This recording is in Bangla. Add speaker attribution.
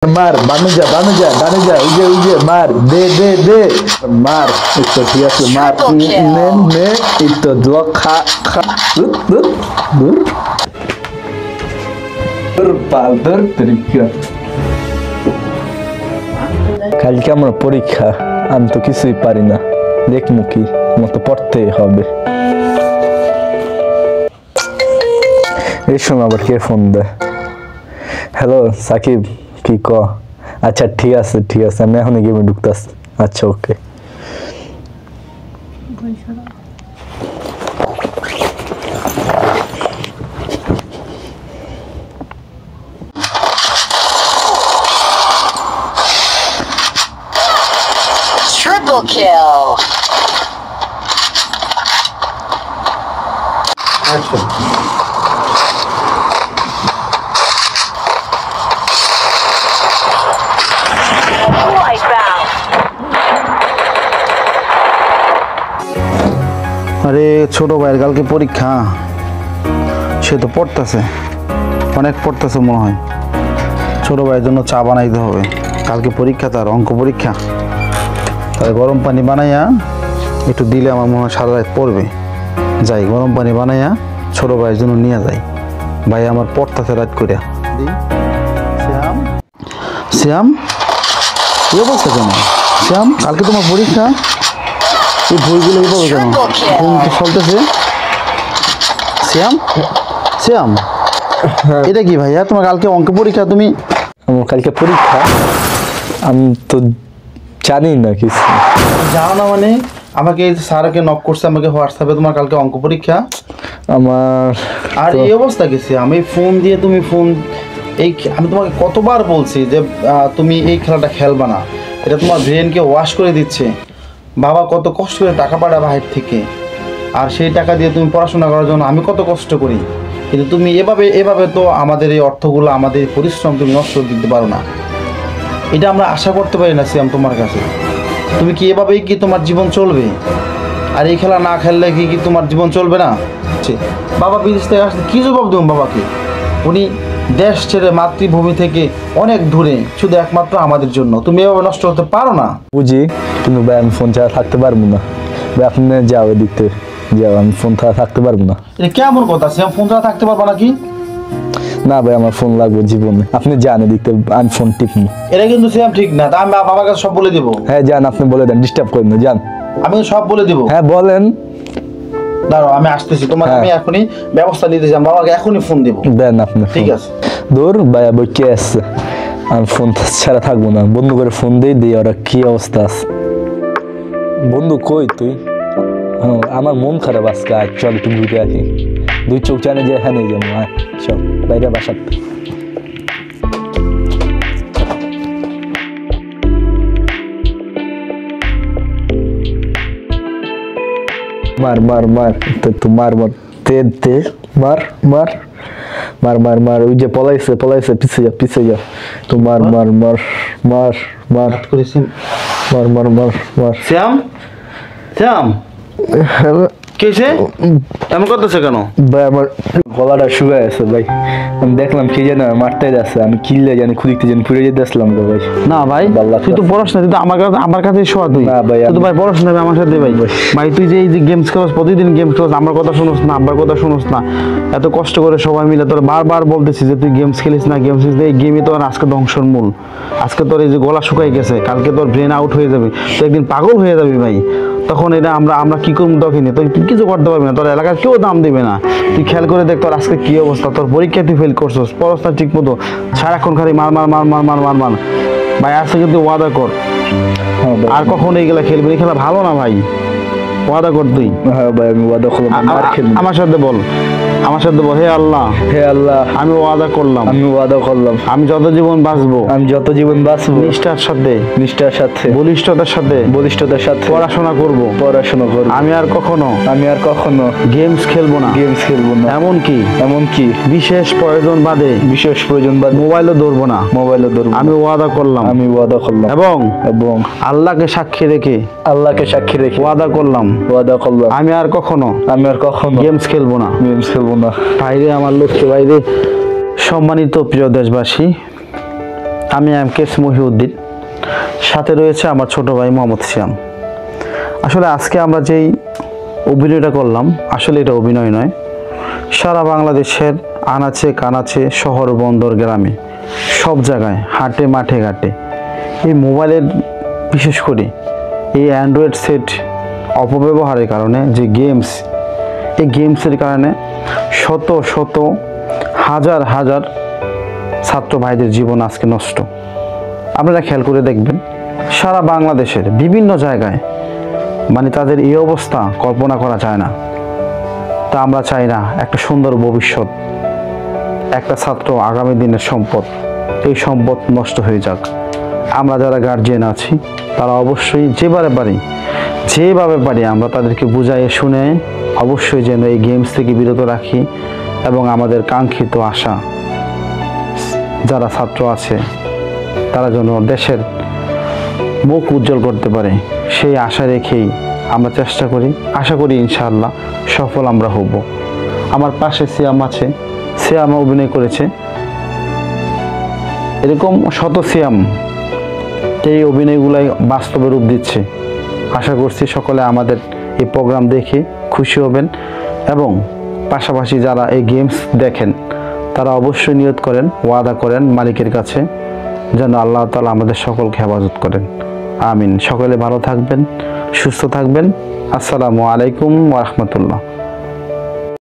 Speaker 1: मार बानुजा बानुजा बानुजा उजे उजे मार दे दे दे मार itu dia tuh मार ने itu dua खा खा dur terika কালকে আমার পরীক্ষা আমি তো কিছুই পারি না দেখমু কি আমার তো পড়তেই হবে এই সময় আবার কে ফোন দেয় হ্যালো সাকিব কি ক আচ্ছা ঠিক আছে আমি এখন গেমে ঢুকতাছি আচ্ছা ওকে
Speaker 2: Triple kill.
Speaker 1: Action.
Speaker 3: আরে ছোট ভাইয়ের কালকে পরীক্ষা সে তো পড়তেছে অনেক পড়তেছে মনে হয় ছোট ভাইয়ের জন্য চা বানাইতে হবে কালকে পরীক্ষা তার অঙ্ক পরীক্ষা তাই গরম পানি বানাইয়া একটু দিলে আমার মনে হয় সারা রাত পড়বে যাই গরম পানি বানাইয়া ছোট ভাইয়ের জন্য নিয়ে যাই ভাই আমার পড়তেছে রাত করে শ্যাম শ্যাম কি অবস্থা কেন শ্যাম কালকে তোমার পরীক্ষা এই বইগুলো এইভাবে কেন ফোন তো চলতেছে শ্যাম শ্যাম এটা কি ভাইয়া তোমার কালকে অঙ্ক পরীক্ষা তুমি
Speaker 1: আমার কালকে পরীক্ষা আমি তো জানি না কিছু
Speaker 3: জানো না মানে আমাকে স্যারকে নক করছে আমাকে হোয়াটসঅ্যাপে তোমার কালকে অঙ্ক পরীক্ষা
Speaker 1: আমার
Speaker 3: আর এই অবস্থা গেছে আমি ফোন দিয়ে তুমি ফোন এই আমি তোমাকে কতবার বলছি যে তুমি এই খেলাটা খেলবা না এটা তোমার ব্রেনকে ওয়াশ করে দিচ্ছে বাবা কত কষ্ট করে টাকা পাঠায় বাহির থেকে আর সেই টাকা দিয়ে তুমি পড়াশোনা করার জন্য আমি কত কষ্ট করি কিন্তু তুমি এভাবে তো আমাদের এই অর্থগুলো আমাদের পরিশ্রম তুমি নষ্ট দিতে পারো না এটা আমরা আশা করতে পারি না সিয়াম তোমার কাছে তুমি কি এভাবেই কি তোমার জীবন চলবে আর এই খেলা না খেললে কি তোমার জীবন চলবে না বাবা বিদেশ থেকে আসলে কী জবাব দেব বাবাকে উনি দেশ ছেড়ে মাতৃভূমি থেকে অনেক দূরে শুধু একমাত্র আমাদের জন্য তুমি এভাবে নষ্ট হতে পারো না
Speaker 1: বুঝি কিন্তু ভাই আমি ফোন ছাড়া থাকতে পারবো না ভাই আপনি যাও এদিকে যাও আমি ফোন ছাড়া থাকতে পারবো না
Speaker 3: এটা কেমন কথা সিয়াম ফোন ছাড়া থাকতে পারবো নাকি
Speaker 1: না ভাই আমার ফোন লাগবে জীবনে আপনি যান এদিকে আমি ফোন টিপনি
Speaker 3: এটা কিন্তু সিয়াম ঠিক না তা আমি বাবার কাছে সব বলে দেবো
Speaker 1: হ্যাঁ যান আপনি বলে দেন ডিস্টার্ব করেন না যান
Speaker 3: আমি সব বলে দেবো
Speaker 1: হ্যাঁ বলেন
Speaker 3: দাঁড়াও আমি আসতেছি তোমার আমি এখনই ব্যবস্থা নিতে যাই বাবাকে এখনই ফোন দেবো
Speaker 1: দেন আপনি
Speaker 3: ঠিক আছে
Speaker 1: দূর ভাই বই কে আসছে আমি ফোন ছাড়া থাকবো না বন্ধু করে ফোন দিয়ে ওরা কি অবস্থা আছে বন্ধু কই তুই আমার মন খারাপ আজকে চল একটু ঘুরে আসি দুই চোখ জানে যে হ্যাঁ নেই যাবো হ্যাঁ চল বাইরে বাসাতে मार मार मार तो मार मार ते ते मार मार मार मार मार उजे पलाइसे पीछे जा तो मार मार मार मार मार मार मार मार मार
Speaker 3: শ্যাম শ্যাম কেসে এমন করতেছে কেন
Speaker 1: ভাই আমার গলাটা শুকায় আছে ভাই আমি দেখলাম কি জানো মারতে যাচ্ছে আমি কিল্লে জানি খুঁড়িতে জানি পুড়ে যেতে আসলাম তো ভাই
Speaker 3: না ভাই তুই তো পড়াশোনা তুই তো আমার কাছে শোয়া তুই
Speaker 1: না ভাই
Speaker 3: তুই তো ভাই পড়াশোনা আমার সাথে ভাই ভাই তুই যে এই যে গেমস খেলোস প্রতিদিন গেমস খেলোস আমার কথা শুনোস না আব্বার কথা শুনোস না এত কষ্ট করে সবাই মিলে তোর বারবার বলতেছিস যে তুই গেমস খেলিস না গেমস খেলিস এই গেমই তোর আজকে ধ্বংসর মূল আজকে তোর এই যে গলা শুকাই গেছে কালকে তোর ব্রেন আউট হয়ে যাবে তুই একদিন পাগল হয়ে যাবি ভাই তখন এটা আমরা কি করবো তখনই তুই কিছু করতে পারবি না তোর এলাকার কেউ দাম দিবে না তুই খেয়াল করে দেখ তোর আজকে কি অবস্থা তোর পরীক্ষা তুই ফেল করছিস পড়াশোনা ঠিক মতো সারাক্ষণ খালি মার মার মার মার মার মার মার ভাই আজকে কিন্তু ওয়াদা কর আর কখনো এইগুলা খেলবি এই খেলা ভালো না ভাই ওয়াদা কর তুই
Speaker 1: হ্যাঁ ভাই আমি ওয়াদা করলাম
Speaker 3: আমার সাথে বল হে আল্লাহ আমি ওয়াদা করলাম আমি যত জীবন বাঁচবো নিষ্ঠার সাথে বলিষ্ঠতার সাথে পড়াশোনা করব আমি আর কখনো গেমস খেলবো না এমনকি বিশেষ প্রয়োজন বাদে মোবাইলও ধরবো না আমি ওয়াদা করলাম এবং আল্লাহকে সাক্ষী রেখে ওয়াদা করলাম আমি আর কখনো গেমস খেলবো না বাইরে আমার লক্ষ্যে বাইরে সম্মানিত প্রিয় দেশবাসী আমি এমকেএস মহিউদ্দিন, সাথে রয়েছে আমার ছোট ভাই মোহাম্মদ সিয়াম। আসলে আজকে আমরা যেই অভিনয়টা করলাম, আসলে এটা অভিনয় নয়। সারা বাংলাদেশের আনাচে কানাচে, শহর বন্দর গ্রামে, সব জায়গায়, হাটে মাঠে ঘাটে এই মোবাইলের, বিশেষ করে এই অ্যান্ড্রয়েড সেট অপব্যবহারের কারণে যে গেমস, এই গেমসের কারণে শত শত হাজার হাজার ছাত্র ভাইদের জীবন আজকে নষ্ট। আপনারা খেয়াল করে দেখবেন, সারা বাংলাদেশের বিভিন্ন জায়গায় মানে তাদের এই অবস্থা কল্পনা করা যায় না। তা আমরা চাই না একটা সুন্দর ভবিষ্যৎ, একটা ছাত্র আগামী দিনের সম্পদ, এই সম্পদ নষ্ট হয়ে যাক। আমরা যারা গার্জিয়ান আছি তারা অবশ্যই যেভাবে পারি আমরা তাদেরকে বুঝাই শুনে অবশ্যই যেন এই গেমস থেকে বিরত রাখি এবং আমাদের কাঙ্ক্ষিত আশা যারা ছাত্র আছে তারা যেন দেশের মুখ উজ্জ্বল করতে পারে, সেই আশা রেখেই আমরা চেষ্টা করি। আশা করি ইনশাআল্লাহ সফল আমরা হব। আমার পাশে সিয়াম আছে, সিয়াম অভিনয় করেছে। এরকম শত সিয়াম এই অভিনয়গুলাই বাস্তবে রূপ দিচ্ছে। আশা করছি সকলে আমাদের এই প্রোগ্রাম দেখে খুশি হবেন এবং পাশাপাশি যারা এই গেমস দেখেন তারা অবশ্যই নিয়ত করেন, ওয়াদা করেন মালিকের কাছে যেন আল্লাহ তাআলা আমাদের সকলকে হেফাজত করেন। আমিন। সকলে ভালো থাকবেন, সুস্থ থাকবেন। আসসালামু আলাইকুম ওয়া রাহমাতুল্লাহ।